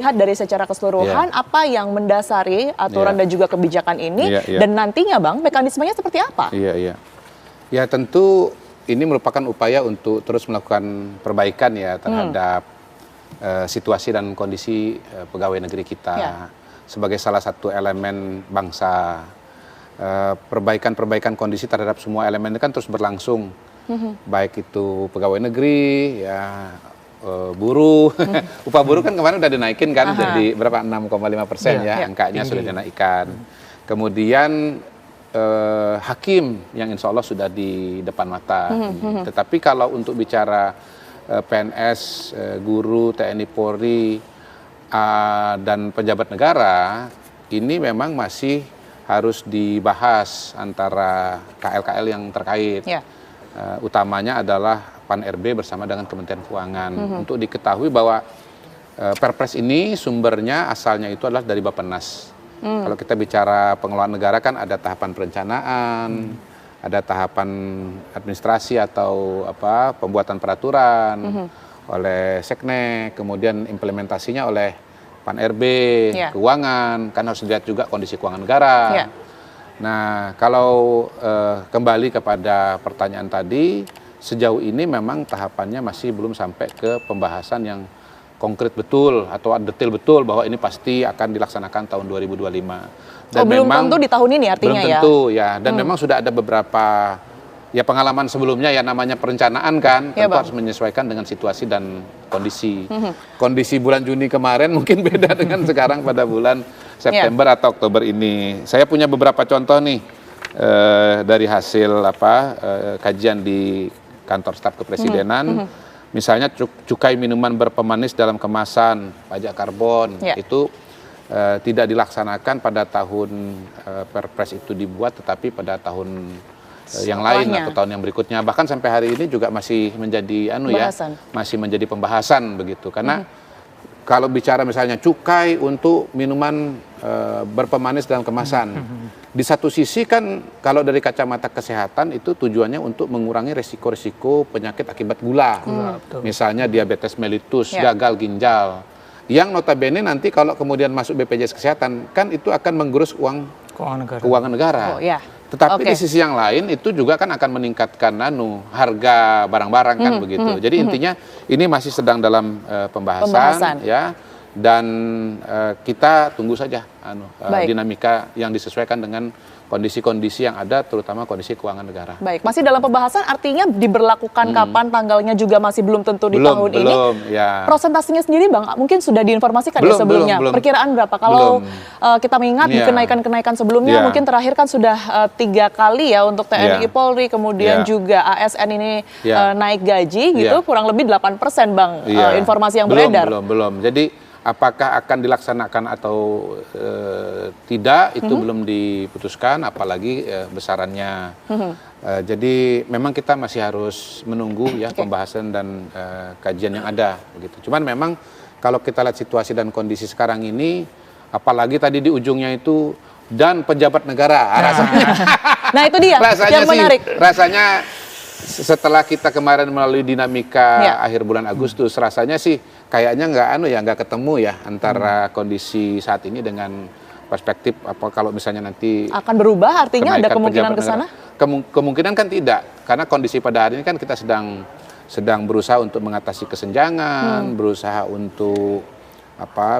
melihat dari secara keseluruhan apa yang mendasari aturan dan juga kebijakan ini dan nantinya Bang mekanismenya seperti apa? Ya tentu ini merupakan upaya untuk terus melakukan perbaikan ya terhadap situasi dan kondisi pegawai negeri kita sebagai salah satu elemen bangsa. Perbaikan kondisi terhadap semua elemen ini kan terus berlangsung, baik itu pegawai negeri, ya buruh, upah buruh kan kemarin udah dinaikin kan jadi berapa 6,5% ya angkanya sudah dinaikkan. Kemudian hakim yang insya Allah sudah di depan mata. Tetapi kalau untuk bicara PNS, guru, TNI, Polri dan pejabat negara ini memang masih harus dibahas antara KL-KL yang terkait. Utamanya adalah Pan-RB bersama dengan Kementerian Keuangan. Untuk diketahui bahwa Perpres ini sumbernya asalnya itu adalah dari Bappenas. Kalau kita bicara pengelolaan negara kan ada tahapan perencanaan, ada tahapan administrasi atau pembuatan peraturan oleh Seknek, kemudian implementasinya oleh Pan-RB, keuangan, kan harus dilihat juga kondisi keuangan negara. Nah, kalau kembali kepada pertanyaan tadi, sejauh ini memang tahapannya masih belum sampai ke pembahasan yang konkret betul atau detail betul bahwa ini pasti akan dilaksanakan tahun 2025. Dan belum tentu di tahun ini artinya belum tentu ya. Dan memang sudah ada beberapa pengalaman sebelumnya ya namanya perencanaan kan tentu harus menyesuaikan dengan situasi dan kondisi. Kondisi bulan Juni kemarin mungkin beda dengan sekarang pada bulan September atau Oktober ini. Saya punya beberapa contoh nih dari hasil kajian di kantor staf kepresidenan. Misalnya cukai minuman berpemanis dalam kemasan, pajak karbon itu tidak dilaksanakan pada tahun Perpres itu dibuat, tetapi pada tahun yang lain atau tahun yang berikutnya, bahkan sampai hari ini juga masih menjadi masih menjadi pembahasan begitu. Karena kalau bicara misalnya cukai untuk minuman berpemanis dalam kemasan, di satu sisi kan kalau dari kacamata kesehatan itu tujuannya untuk mengurangi resiko-resiko penyakit akibat gula, misalnya diabetes mellitus, gagal ginjal, yang notabene nanti kalau kemudian masuk BPJS Kesehatan kan itu akan menggerus uang keuangan negara. Tetapi di sisi yang lain itu juga kan akan meningkatkan harga barang-barang kan begitu. Jadi intinya ini masih sedang dalam pembahasan ya, dan kita tunggu saja dinamika yang disesuaikan dengan kondisi-kondisi yang ada, terutama kondisi keuangan negara. Baik, masih dalam pembahasan artinya diberlakukan kapan, tanggalnya juga masih belum tentu di tahun ini. Prosentasinya sendiri Bang, mungkin sudah diinformasikan sebelumnya. Perkiraan berapa? Kalau kita mengingat di kenaikan-kenaikan sebelumnya, mungkin terakhir kan sudah 3 kali ya untuk TNI, Polri, kemudian juga ASN ini naik gaji gitu, kurang lebih 8% Bang, informasi yang beredar. Belum. Jadi apakah akan dilaksanakan atau tidak itu belum diputuskan, apalagi besarannya. Jadi memang kita masih harus menunggu ya pembahasan dan kajian yang ada begitu. Cuman memang kalau kita lihat situasi dan kondisi sekarang ini, apalagi tadi di ujungnya itu dan pejabat negara, rasanya. Nah itu dia yang menarik. Rasanya setelah kita kemarin melalui dinamika akhir bulan Agustus, rasanya sih kayaknya nggak ketemu ya antara kondisi saat ini dengan perspektif kalau misalnya nanti akan berubah, artinya ada kemungkinan ke sana? Kemungkinan kan tidak, karena kondisi pada hari ini kan kita sedang berusaha untuk mengatasi kesenjangan, berusaha untuk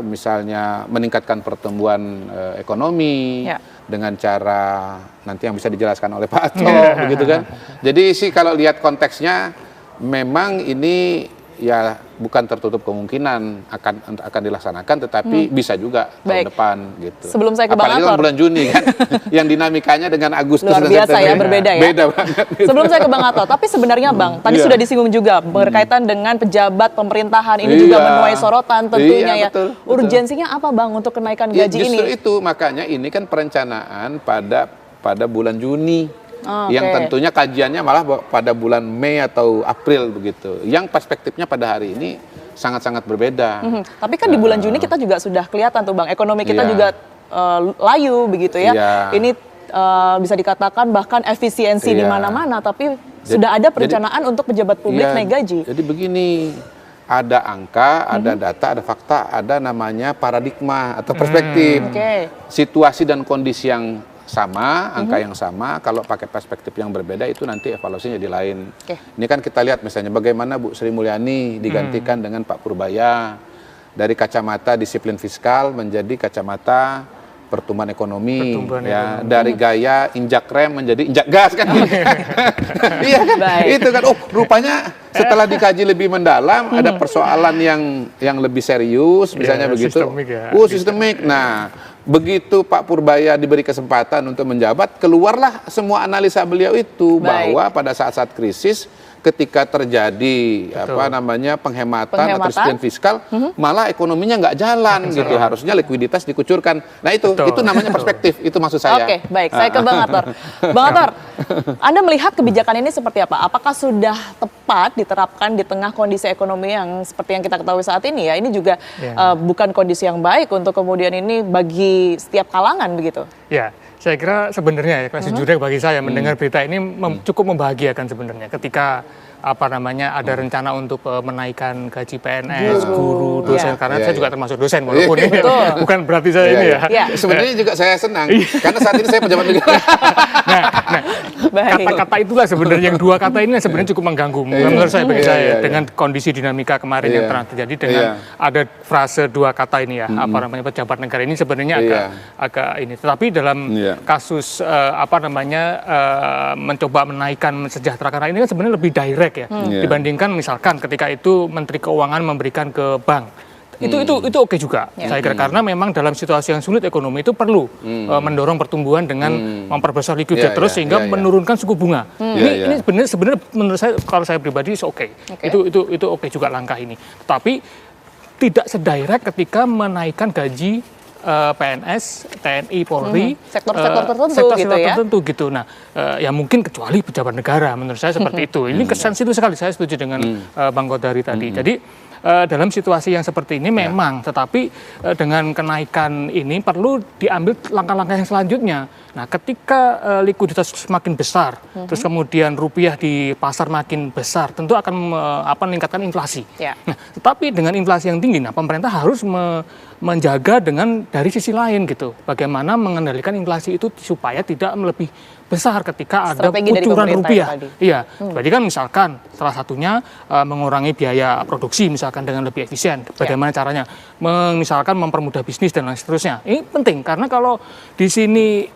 misalnya meningkatkan pertumbuhan ekonomi dengan cara nanti yang bisa dijelaskan oleh Pak Ato begitu kan. Jadi sih kalau lihat konteksnya memang ini ya bukan tertutup kemungkinan akan dilaksanakan, tetapi bisa juga tahun depan gitu. Sebelum saya ke Bang Ator, apalagi bulan Juni kan yang dinamikanya dengan Agustus luar biasa ya, berbeda ya. Beda banget. Gitu. Sebelum saya ke Bang Ator, tapi sebenarnya Bang, tadi sudah disinggung juga berkaitan dengan pejabat pemerintahan ini juga menuai sorotan tentunya betul. Urgensinya apa Bang untuk kenaikan gaji ini? Justru itu makanya ini kan perencanaan pada bulan Juni. Yang tentunya kajiannya malah pada bulan Mei atau April begitu. Yang perspektifnya pada hari ini sangat-sangat berbeda. Tapi kan di bulan Juni kita juga sudah kelihatan tuh Bang, ekonomi kita juga layu begitu ya. Ini bisa dikatakan bahkan efisiensi di mana-mana, tapi sudah ada perencanaan untuk pejabat publik naik gaji. Jadi begini, ada angka, ada data, ada fakta, ada namanya paradigma atau perspektif. Situasi dan kondisi yang sama, angka yang sama, kalau pakai perspektif yang berbeda itu nanti evaluasinya jadi lain. Ini kan kita lihat misalnya bagaimana Bu Sri Mulyani digantikan dengan Pak Purbaya, dari kacamata disiplin fiskal menjadi kacamata pertumbuhan ekonomi, ya, dari gaya injak rem menjadi injak gas kan. Iya kan? Itu kan, oh rupanya setelah dikaji lebih mendalam ada persoalan yang lebih serius, misalnya begitu. Sistemik ya. Sistemik. Nah, begitu Pak Purbaya diberi kesempatan untuk menjabat, keluarlah semua analisa beliau itu bahwa pada saat-saat krisis ketika terjadi penghematan atau disiplin fiskal, malah ekonominya nggak jalan gitu. Harusnya likuiditas dikucurkan. Nah itu namanya perspektif. Itu maksud saya. Oke, baik. Saya ke Bang Ator. Bang Ator, Anda melihat kebijakan ini seperti apa? Apakah sudah tepat diterapkan di tengah kondisi ekonomi yang seperti yang kita ketahui saat ini ya? Ini juga bukan kondisi yang baik untuk kemudian ini bagi setiap kalangan begitu. Ya. Saya kira sebenarnya ya, sejujurnya bagi saya mendengar berita ini cukup membahagiakan sebenarnya ketika ada rencana untuk menaikkan gaji PNS, guru, dosen, karena saya juga termasuk dosen walaupun ini bukan berarti saya ini ya. Sebenarnya juga saya senang karena saat ini saya pejabat negara. Kata-kata itulah sebenarnya yang dua kata ini sebenarnya cukup mengganggu menurut saya bagi saya dengan kondisi dinamika kemarin yang pernah terjadi dengan ada frase dua kata ini ya, pejabat negara ini sebenarnya agak ini. Tetapi dalam kasus mencoba menaikkan sejahtera ini kan sebenarnya lebih direct ya dibandingkan misalkan ketika itu Menteri Keuangan memberikan ke bank. Itu oke juga saya kira, karena memang dalam situasi yang sulit ekonomi itu perlu mendorong pertumbuhan dengan memperbesar likuiditas terus sehingga menurunkan suku bunga. Ini sebenarnya menurut saya, kalau saya pribadi itu oke juga langkah ini. Tetapi tidak sedirect ketika menaikkan gaji PNS, TNI, Polri, sektor-sektor tertentu gitu ya. Nah, ya mungkin kecuali pejabat negara, menurut saya seperti itu. Ini sensitif sekali, saya setuju dengan Bang Kodari tadi. Jadi dalam situasi yang seperti ini memang, tetapi dengan kenaikan ini perlu diambil langkah-langkah yang selanjutnya. Nah, ketika likuiditas semakin besar, terus kemudian rupiah di pasar makin besar, tentu akan meningkatkan inflasi. Nah, tetapi dengan inflasi yang tinggi, pemerintah harus menjaga dengan dari sisi lain gitu. Bagaimana mengendalikan inflasi itu supaya tidak lebih besar ketika ada kucuran rupiah. Berarti kan misalkan salah satunya mengurangi biaya produksi misalkan dengan lebih efisien. Bagaimana caranya? Misalkan mempermudah bisnis dan lain seterusnya. Ini penting karena kalau di sini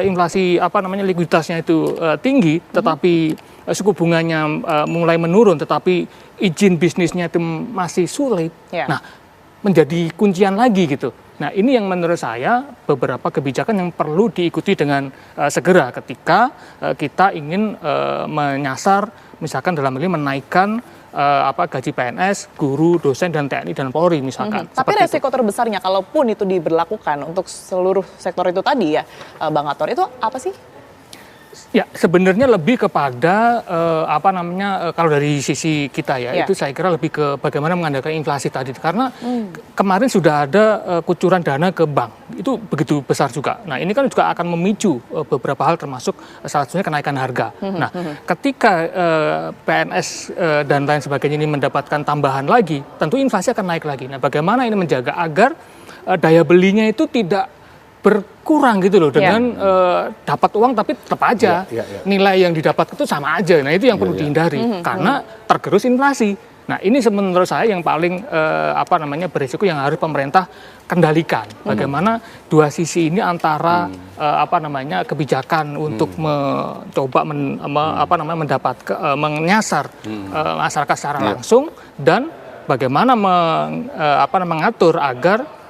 inflasi likuiditasnya itu tinggi, tetapi suku bunganya mulai menurun, tetapi izin bisnisnya itu masih sulit. Nah, menjadi kuncian lagi gitu. Nah, ini yang menurut saya beberapa kebijakan yang perlu diikuti dengan segera ketika kita ingin menyasar misalkan dalam hal ini menaikkan gaji PNS, guru, dosen, dan TNI dan Polri misalkan. Tapi resiko terbesarnya kalaupun itu diberlakukan untuk seluruh sektor itu tadi ya, Bang Ator, itu apa sih? Ya, sebenarnya lebih kepada kalau dari sisi kita ya, itu saya kira lebih ke bagaimana mengandalkan inflasi tadi, karena kemarin sudah ada kucuran dana ke bank, itu begitu besar juga. Nah, ini kan juga akan memicu beberapa hal termasuk salah satunya kenaikan harga. Nah, ketika PNS dan lain sebagainya ini mendapatkan tambahan lagi, tentu inflasi akan naik lagi. Nah, bagaimana ini menjaga agar daya belinya itu tidak berkurang gitu loh dengan dapat uang tapi tetap aja nilai yang didapat itu sama aja. Nah, itu yang perlu dihindari karena tergerus inflasi. Nah, ini menurut saya yang paling berisiko yang harus pemerintah kendalikan. Bagaimana dua sisi ini antara kebijakan untuk mencoba menyasar masyarakat secara langsung dan bagaimana mengatur agar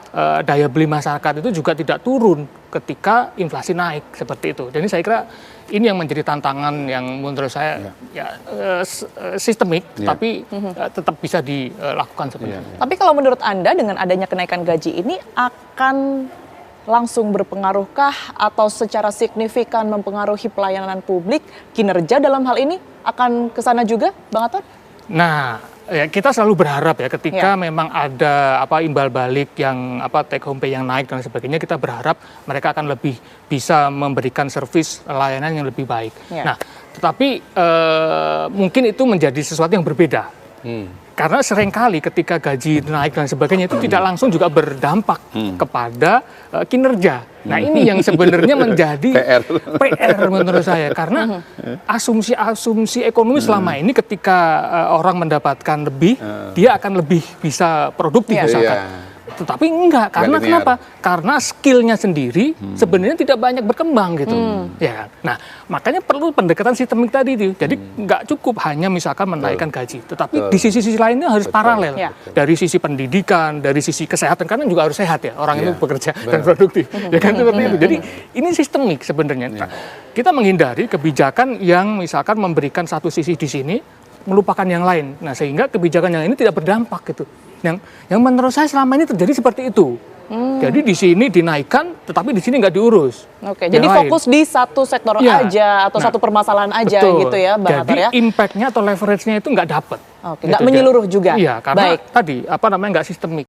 daya beli masyarakat itu juga tidak turun ketika inflasi naik seperti itu. Jadi saya kira ini yang menjadi tantangan yang menurut saya sistemik, tapi tetap bisa dilakukan sebenarnya. Tapi kalau menurut Anda dengan adanya kenaikan gaji ini akan langsung berpengaruhkah atau secara signifikan mempengaruhi pelayanan publik, kinerja dalam hal ini akan ke sana juga, Bang Ator? Nah, ya, kita selalu berharap ya ketika memang ada imbal balik yang take home pay yang naik dan sebagainya, kita berharap mereka akan lebih bisa memberikan servis layanan yang lebih baik. Nah, tetapi mungkin itu menjadi sesuatu yang berbeda. Karena seringkali ketika gaji naik dan sebagainya itu tidak langsung juga berdampak kepada kinerja. Nah ini yang sebenarnya menjadi PR menurut saya. Karena asumsi ekonomi selama ini ketika orang mendapatkan lebih, dia akan lebih bisa produktif misalkan. Tetapi enggak, karena kenapa? Karena skillnya sendiri sebenarnya tidak banyak berkembang gitu, ya kan? Nah, makanya perlu pendekatan sistemik tadi itu. Jadi enggak cukup hanya misalkan menaikkan gaji, tetapi di sisi-sisi lainnya harus paralel. Dari sisi pendidikan, dari sisi kesehatan, karena juga harus sehat ya orang itu bekerja dan produktif, ya kan seperti itu. Jadi ini sistemik sebenarnya. Nah, kita menghindari kebijakan yang misalkan memberikan satu sisi di sini, melupakan yang lain. Nah, sehingga kebijakan yang ini tidak berdampak gitu. Yang menurut saya selama ini terjadi seperti itu. Jadi di sini dinaikkan, tetapi di sini nggak diurus. Oke, jadi fokus di satu sektor aja atau satu permasalahan aja gitu ya, Bang Atar ya. Jadi impact-nya atau leverage-nya itu nggak dapat. Oke, nggak menyeluruh juga. Iya, karena tadi nggak sistemik.